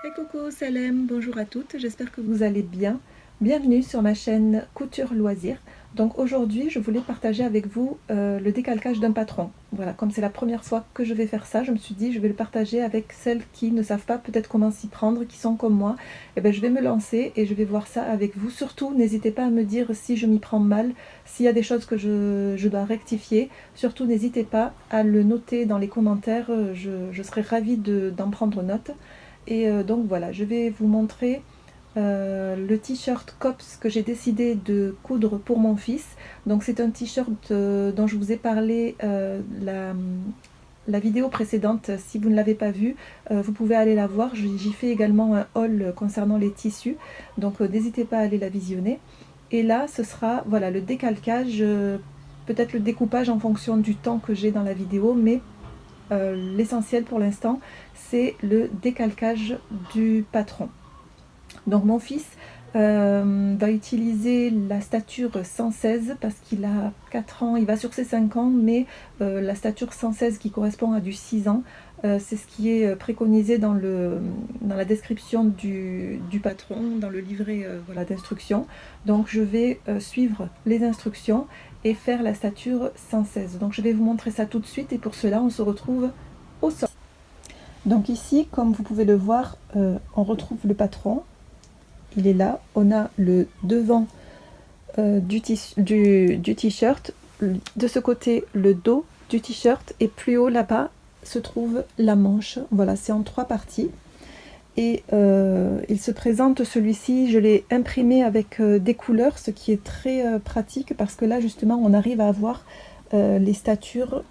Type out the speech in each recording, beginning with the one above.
Hey coucou, Salem, bonjour à toutes, j'espère que vous allez bien. Bienvenue sur ma chaîne Couture Loisirs. Donc aujourd'hui, je voulais partager avec vous le décalcage d'un patron. Voilà, comme c'est la première fois que je vais faire ça, je me suis dit je vais le partager avec celles qui ne savent pas peut-être comment s'y prendre, qui sont comme moi. Et bien je vais me lancer et je vais voir ça avec vous. Surtout, n'hésitez pas à me dire si je m'y prends mal, s'il y a des choses que je dois rectifier. Surtout, n'hésitez pas à le noter dans les commentaires, je serai ravie d'en prendre note. Et donc voilà, je vais vous montrer le t-shirt COPS que j'ai décidé de coudre pour mon fils. Donc c'est un t-shirt dont je vous ai parlé la vidéo précédente. Si vous ne l'avez pas vu, vous pouvez aller la voir. J'y fais également un haul concernant les tissus. Donc n'hésitez pas à aller la visionner. Et là, ce sera voilà, le décalcage, peut-être le découpage en fonction du temps que j'ai dans la vidéo, mais l'essentiel pour l'instant, c'est le décalcage du patron. Donc mon fils va utiliser la stature 116 parce qu'il a 4 ans, il va sur ses 5 ans, mais la stature 116 qui correspond à du 6 ans, c'est ce qui est préconisé dans la description du patron, dans le livret voilà, d'instructions. Donc je vais suivre les instructions et faire la stature 116. Donc je vais vous montrer ça tout de suite et pour cela on se retrouve au sol. Donc ici, comme vous pouvez le voir, on retrouve le patron. Il est là, on a le devant du t-shirt, de ce côté le dos du t-shirt et plus haut là-bas se trouve la manche. Voilà, c'est en 3 parties. Et il se présente, celui-ci, je l'ai imprimé avec des couleurs, ce qui est très pratique parce que là justement on arrive à avoir les statures,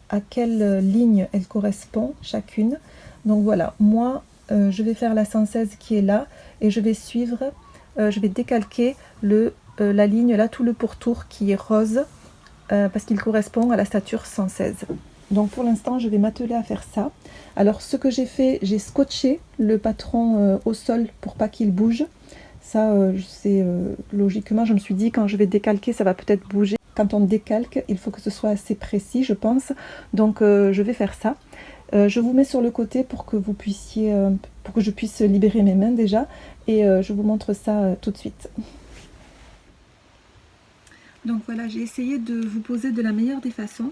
à quelle ligne elle correspond chacune. Donc voilà, moi je vais faire la 116 qui est là et je vais suivre, je vais décalquer la ligne là, tout le pourtour qui est rose parce qu'il correspond à la stature 116. Donc pour l'instant je vais m'atteler à faire ça. Alors ce que j'ai fait, j'ai scotché le patron au sol pour pas qu'il bouge. Ça c'est logiquement, je me suis dit quand je vais décalquer ça va peut-être bouger. Quand on décalque, il faut que ce soit assez précis, je pense. Donc je vais faire ça. Je vous mets sur le côté pour que vous puissiez, pour que je puisse libérer mes mains déjà. Et je vous montre ça tout de suite. Donc voilà, j'ai essayé de vous poser de la meilleure des façons.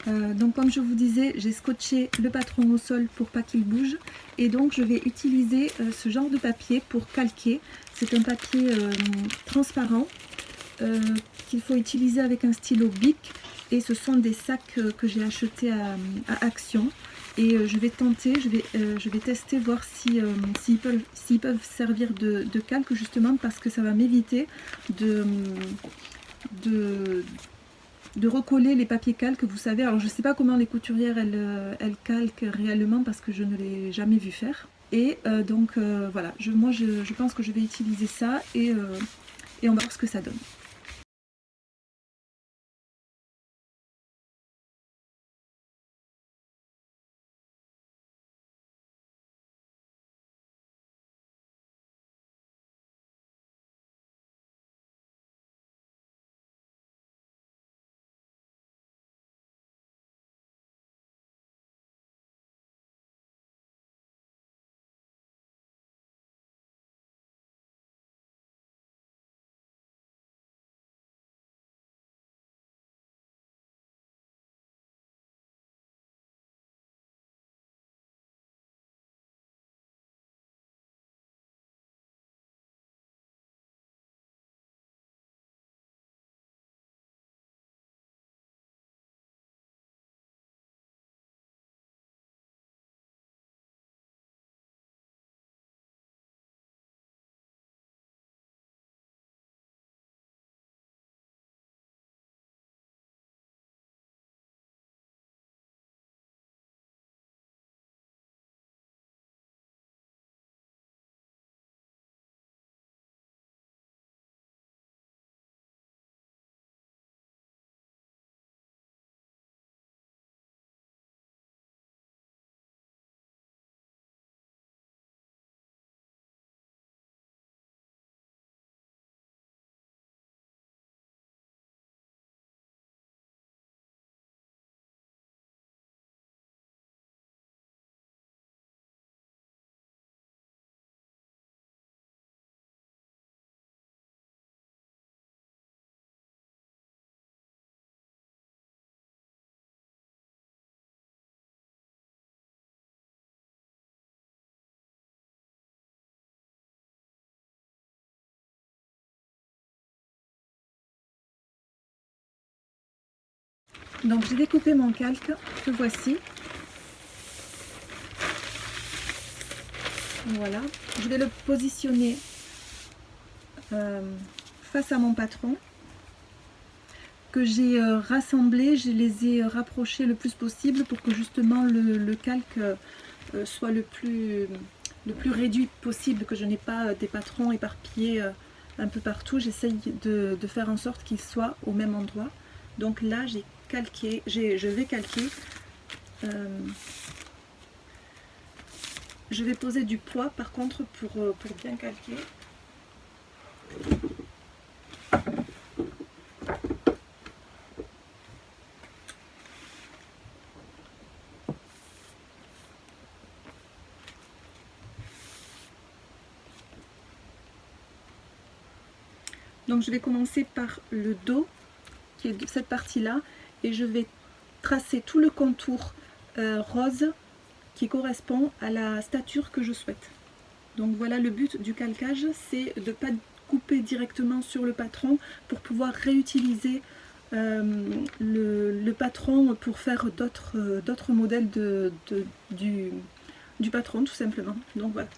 Donc comme je vous disais, j'ai scotché le patron au sol pour pas qu'il bouge. Et donc je vais utiliser ce genre de papier pour calquer. C'est un papier transparent. Qu'il faut utiliser avec un stylo Bic et ce sont des sacs que j'ai achetés à Action et je vais tenter, je vais tester voir s'ils peuvent servir de calque justement parce que ça va m'éviter de, de recoller les papiers calques, vous savez. Alors je ne sais pas comment les couturières elles calquent réellement parce que je ne l'ai jamais vu faire. Et donc voilà, moi je pense que je vais utiliser ça et on va voir ce que ça donne. Donc j'ai découpé mon calque, que voici. Voilà, je vais le positionner face à mon patron que j'ai rassemblé, je les ai rapprochés le plus possible pour que justement le calque soit le plus réduit possible, que je n'ai pas des patrons éparpillés un peu partout. J'essaye de faire en sorte qu'ils soient au même endroit. Donc là j'ai calqué, je vais calquer. Je vais poser du poids par contre pour bien calquer. Donc je vais commencer par le dos, qui est cette partie-là, et je vais tracer tout le contour rose qui correspond à la stature que je souhaite. Donc voilà, le but du calcage, c'est de ne pas couper directement sur le patron pour pouvoir réutiliser le patron pour faire d'autres modèles du patron tout simplement. Donc voilà.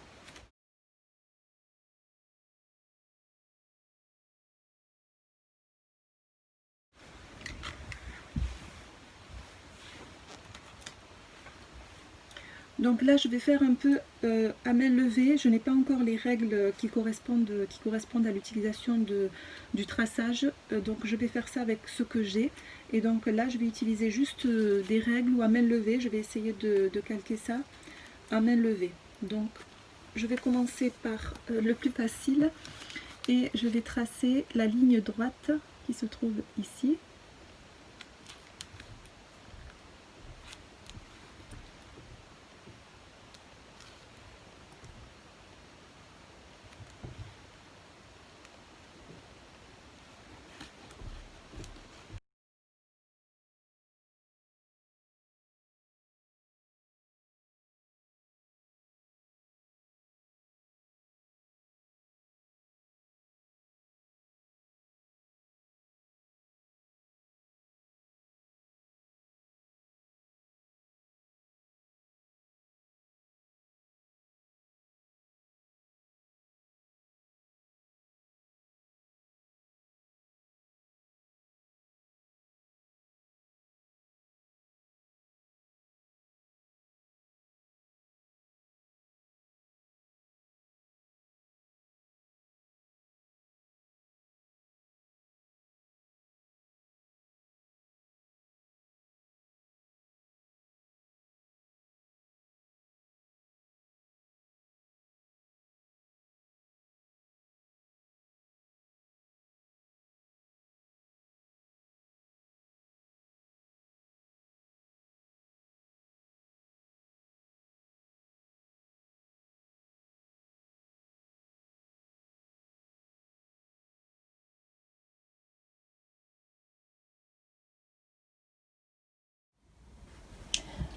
Donc là je vais faire un peu à main levée, je n'ai pas encore les règles qui correspondent à l'utilisation du traçage, donc je vais faire ça avec ce que j'ai. Et donc là je vais utiliser juste des règles ou à main levée, je vais essayer de calquer ça à main levée. Donc je vais commencer par le plus facile et je vais tracer la ligne droite qui se trouve ici.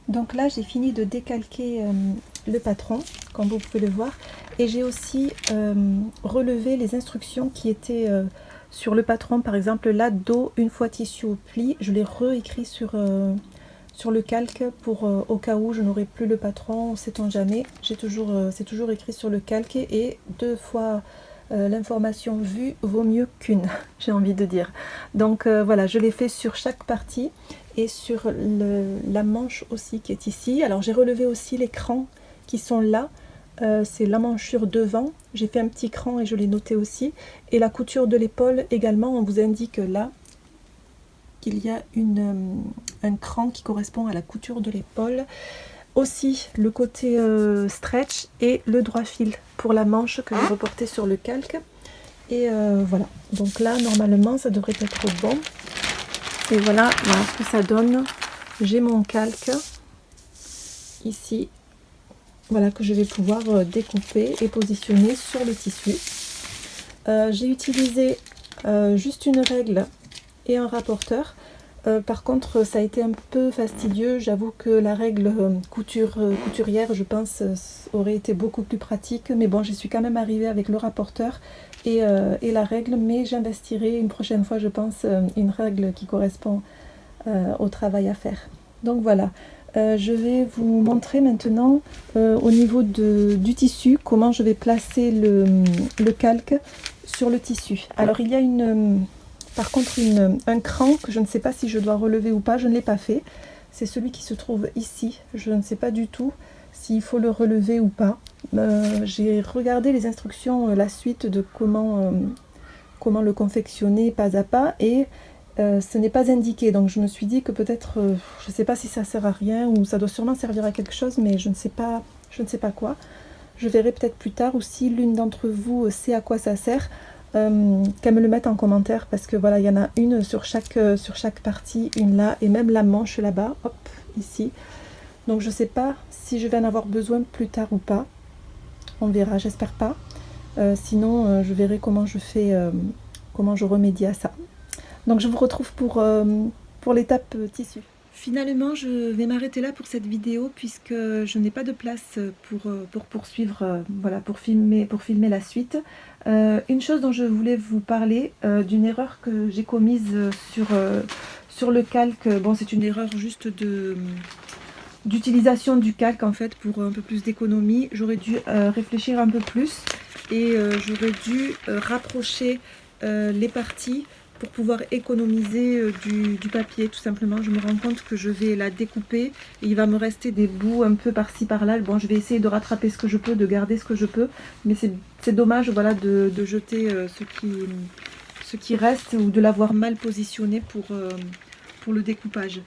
Donc là j'ai fini de décalquer le patron, comme vous pouvez le voir, et j'ai aussi relevé les instructions qui étaient sur le patron. Par exemple là, dos une fois tissu au pli, je l'ai réécrit sur le calque pour au cas où je n'aurai plus le patron, sait-on jamais. C'est toujours écrit sur le calque, et 2 fois l'information vue vaut mieux qu'une, j'ai envie de dire. Donc voilà, je l'ai fait sur chaque partie et sur la manche aussi qui est ici. Alors j'ai relevé aussi les crans qui sont là, c'est la manchure devant, j'ai fait un petit cran et je l'ai noté aussi, et la couture de l'épaule également. On vous indique là qu'il y a un cran qui correspond à la couture de l'épaule. Aussi le côté stretch et le droit fil pour la manche que j'ai reporté sur le calque. Et voilà, donc là normalement ça devrait être bon. Et voilà ce que ça donne. J'ai mon calque ici, voilà, que je vais pouvoir découper et positionner sur le tissu. J'ai utilisé juste une règle et un rapporteur. Par contre ça a été un peu fastidieux, j'avoue que la règle couturière je pense aurait été beaucoup plus pratique, mais bon, j'y suis quand même arrivée avec le rapporteur et la règle, mais j'investirai une prochaine fois je pense une règle qui correspond au travail à faire. Donc voilà, je vais vous montrer maintenant au niveau du tissu comment je vais placer le calque sur le tissu. Alors il y a par contre un cran que je ne sais pas si je dois relever ou pas, je ne l'ai pas fait. C'est celui qui se trouve ici, je ne sais pas du tout s'il faut le relever ou pas. J'ai regardé les instructions, la suite de comment le confectionner pas à pas, et ce n'est pas indiqué, donc je me suis dit que peut-être, je ne sais pas si ça sert à rien ou ça doit sûrement servir à quelque chose, mais je ne sais pas quoi. Je verrai peut-être plus tard, ou si l'une d'entre vous sait à quoi ça sert, qu'elle me le mette en commentaire, parce que voilà, il y en a une sur chaque partie, une là, et même la manche là-bas, hop, ici. Donc je ne sais pas si je vais en avoir besoin plus tard ou pas. On verra, j'espère pas. Sinon, je verrai comment je fais, comment je remédie à ça. Donc je vous retrouve pour l'étape tissu. Finalement, je vais m'arrêter là pour cette vidéo, puisque je n'ai pas de place pour poursuivre, voilà, pour filmer la suite. Une chose dont je voulais vous parler, d'une erreur que j'ai commise sur le calque. Bon, c'est une erreur juste d'utilisation du calque en fait, pour un peu plus d'économie. J'aurais dû réfléchir un peu plus, et j'aurais dû rapprocher les parties pour pouvoir économiser du papier, tout simplement. Je me rends compte que je vais la découper et il va me rester des bouts un peu par-ci par-là. Bon, je vais essayer de rattraper ce que je peux, de garder ce que je peux, mais c'est dommage, voilà, de jeter ce qui reste, ou de l'avoir mal positionné pour le découpage.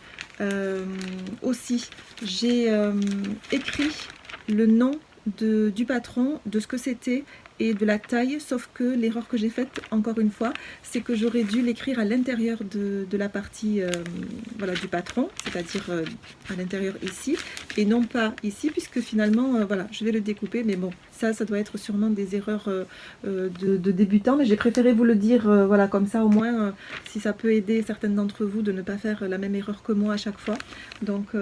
Aussi, j'ai écrit le nom du patron, de ce que c'était et de la taille, sauf que l'erreur que j'ai faite, encore une fois, c'est que j'aurais dû l'écrire à l'intérieur de la partie voilà, du patron, c'est-à-dire à l'intérieur ici, et non pas ici, puisque finalement, voilà, je vais le découper, mais bon, ça doit être sûrement des erreurs de débutants, mais j'ai préféré vous le dire, voilà, comme ça au moins, si ça peut aider certaines d'entre vous de ne pas faire la même erreur que moi à chaque fois. Donc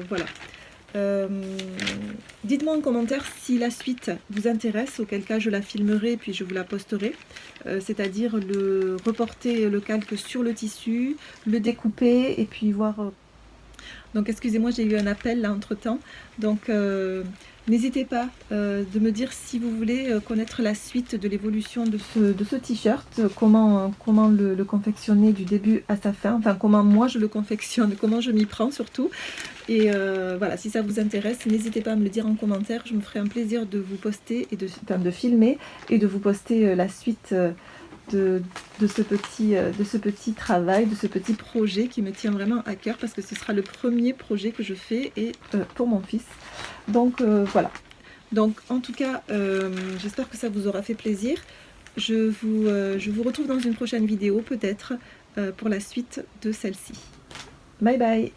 voilà. Dites-moi en commentaire si la suite vous intéresse, auquel cas je la filmerai puis je vous la posterai, c'est-à-dire reporter le calque sur le tissu, le découper et puis voir. Donc excusez-moi, j'ai eu un appel là entre temps, donc n'hésitez pas de me dire si vous voulez connaître la suite de l'évolution de ce t-shirt, comment le confectionner du début à sa fin, enfin comment moi je le confectionne, comment je m'y prends surtout. Et voilà, si ça vous intéresse, n'hésitez pas à me le dire en commentaire, je me ferai un plaisir de vous poster, et de filmer et de vous poster la suite de ce petit travail, de ce petit projet qui me tient vraiment à cœur, parce que ce sera le premier projet que je fais, et pour mon fils. Donc voilà. Donc en tout cas, j'espère que ça vous aura fait plaisir. Je vous retrouve dans une prochaine vidéo peut-être pour la suite de celle-ci. Bye bye!